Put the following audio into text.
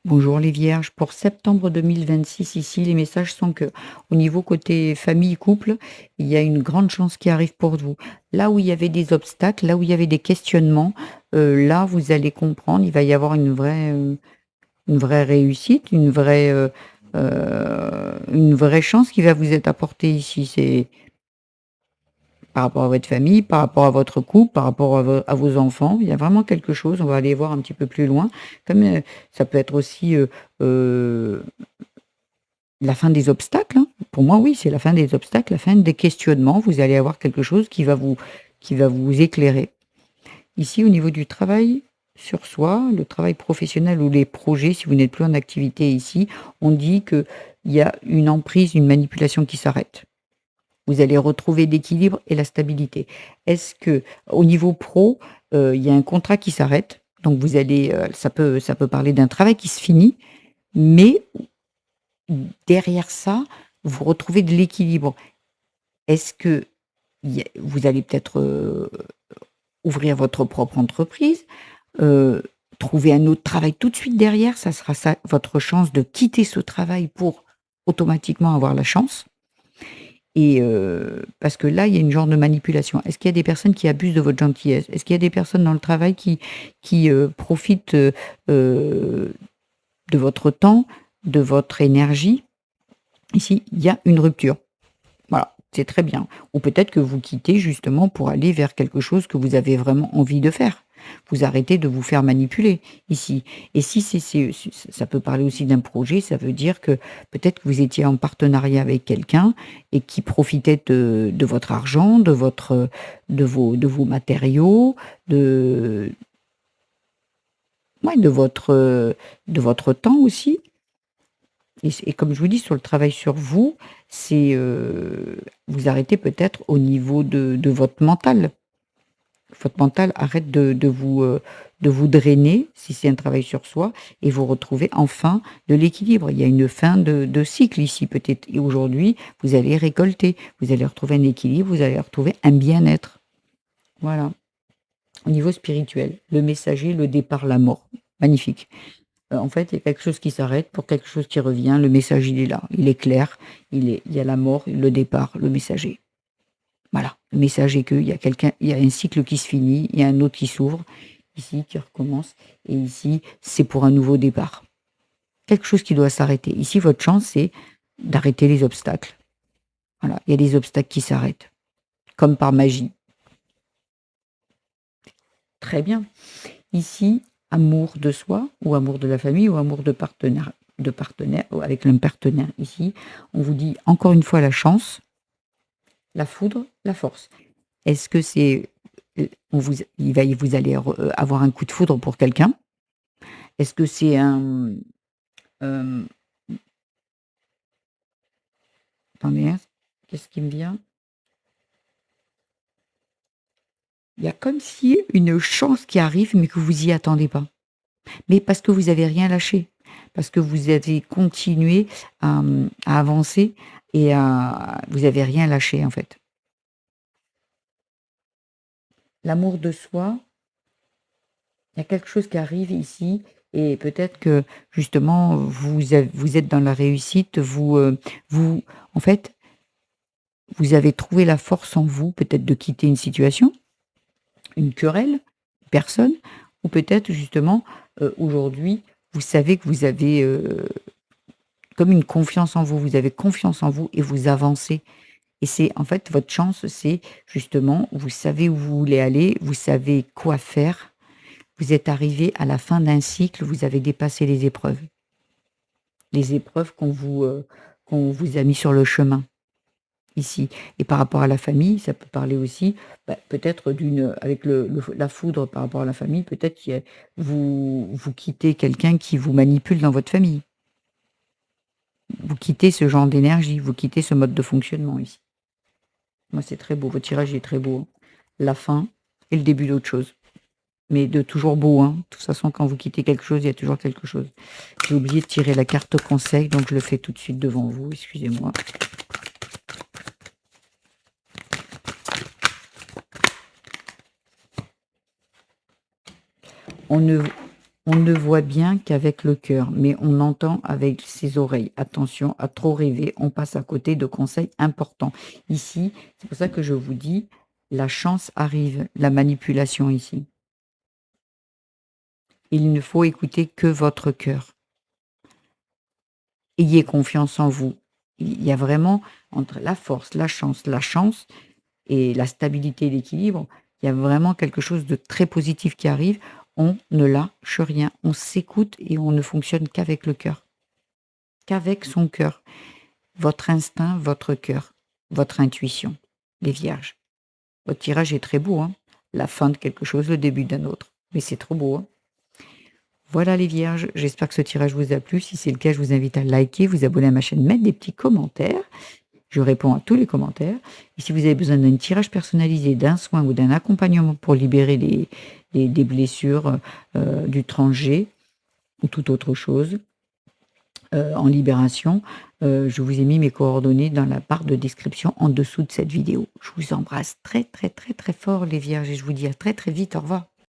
Bonjour les vierges, pour septembre 2026 ici, les messages sont que au niveau côté famille, couple, il y a une grande chance qui arrive pour vous. Là où il y avait des obstacles, là où il y avait des questionnements, là vous allez comprendre, il va y avoir une vraie réussite, une vraie chance qui va vous être apportée ici. C'est par rapport à votre famille, par rapport à votre couple, par rapport à vos enfants. Il y a vraiment quelque chose, on va aller voir un petit peu plus loin. Comme, ça peut être aussi, heu, la fin des obstacles, hein. Pour moi, oui, c'est la fin des obstacles, la fin des questionnements. Vous allez avoir quelque chose qui va vous éclairer. Ici, au niveau du travail sur soi, le travail professionnel ou les projets, si vous n'êtes plus en activité ici, on dit qu'il y a une emprise, une manipulation qui s'arrête. Vous allez retrouver l'équilibre et la stabilité. Est-ce que au niveau pro, il y a un contrat qui s'arrête, donc vous allez, ça peut parler d'un travail qui se finit, mais derrière ça, vous retrouvez de l'équilibre. Est-ce que vous allez peut-être, ouvrir votre propre entreprise, heu, trouver un autre travail tout de suite derrière, ça sera ça votre chance de quitter ce travail pour automatiquement avoir la chance. Et parce que là, il y a une genre de manipulation. Est-ce qu'il y a des personnes qui abusent de votre gentillesse? Est-ce qu'il y a des personnes dans le travail qui profitent, de votre temps, de votre énergie? Ici, il y a une rupture. Voilà, c'est très bien. Ou peut-être que vous quittez justement pour aller vers quelque chose que vous avez vraiment envie de faire. Vous arrêtez de vous faire manipuler ici. Et si ça peut parler aussi d'un projet, ça veut dire que peut-être que vous étiez en partenariat avec quelqu'un et qui profitait de votre argent, de vos matériaux, de, ouais, de votre temps aussi. Et comme je vous dis, sur le travail sur vous, c'est, vous arrêtez peut-être au niveau de votre mental. Votre mental arrête de vous drainer, si c'est un travail sur soi, et vous retrouvez enfin de l'équilibre. Il y a une fin de cycle ici peut-être, et aujourd'hui, vous allez récolter, vous allez retrouver un équilibre, vous allez retrouver un bien-être. Voilà. Au niveau spirituel, le messager, le départ, la mort. Magnifique. En fait, il y a quelque chose qui s'arrête pour quelque chose qui revient. Le message, il est là, il est clair, il y a la mort, le départ, le messager. Voilà, le message est qu'il y a quelqu'un, il y a un cycle qui se finit, il y a un autre qui s'ouvre, ici qui recommence, et ici, c'est pour un nouveau départ. Quelque chose qui doit s'arrêter. Ici, votre chance, c'est d'arrêter les obstacles. Voilà, il y a des obstacles qui s'arrêtent, comme par magie. Très bien. Ici, amour de soi, ou amour de la famille, ou amour de partenaire, ou avec un partenaire ici, on vous dit encore une fois la chance, la foudre, la force. Est-ce que c'est, vous allez avoir un coup de foudre pour quelqu'un? Est-ce que c'est un, hem, attendez, hein, qu'est-ce qui me vient? Il y a comme si une chance qui arrive, mais que vous y attendez pas. Mais parce que vous avez rien lâché, parce que vous avez continué à avancer et à vous avez rien lâché, en fait. L'amour de soi, il y a quelque chose qui arrive ici et peut-être que justement vous êtes dans la réussite, vous en fait, vous avez trouvé la force en vous, peut-être de quitter une situation, une querelle, une personne, ou peut-être justement, aujourd'hui, vous savez que vous avez, comme une confiance en vous. Vous avez confiance en vous et vous avancez. Et c'est en fait votre chance, c'est justement, vous savez où vous voulez aller, vous savez quoi faire. Vous êtes arrivé à la fin d'un cycle, vous avez dépassé les épreuves qu'on vous a mis sur le chemin ici. Et par rapport à la famille, ça peut parler aussi, bah, peut-être d'une avec la foudre par rapport à la famille, peut-être qu'il y a vous quittez quelqu'un qui vous manipule dans votre famille. Vous quittez ce genre d'énergie, vous quittez ce mode de fonctionnement ici. Moi, c'est très beau, votre tirage est très beau, hein. La fin et le début d'autre chose. Mais de toujours beau, hein. De toute façon, quand vous quittez quelque chose, il y a toujours quelque chose. J'ai oublié de tirer la carte conseil, donc je le fais tout de suite devant vous, excusez-moi. On ne On ne voit bien qu'avec le cœur, mais on entend avec ses oreilles. Attention à trop rêver, on passe à côté de conseils importants. Ici, c'est pour ça que je vous dis, la chance arrive, la manipulation ici. Il ne faut écouter que votre cœur. Ayez confiance en vous. Il y a vraiment entre la force, la chance et la stabilité et l'équilibre, il y a vraiment quelque chose de très positif qui arrive. On ne lâche rien, on s'écoute et on ne fonctionne qu'avec le cœur, qu'avec son cœur. Votre instinct, votre cœur, votre intuition, les vierges. Votre tirage est très beau, hein. La fin de quelque chose, le début d'un autre. Mais c'est trop beau, hein. Voilà les vierges, j'espère que ce tirage vous a plu. Si c'est le cas, je vous invite à liker, vous abonner à ma chaîne, mettre des petits commentaires. Je réponds à tous les commentaires. Et si vous avez besoin d'un tirage personnalisé, d'un soin ou d'un accompagnement pour libérer des blessures du transget ou toute autre chose en libération, je vous ai mis mes coordonnées dans la barre de description en dessous de cette vidéo. Je vous embrasse très très très très fort les vierges et je vous dis à très très vite. Au revoir.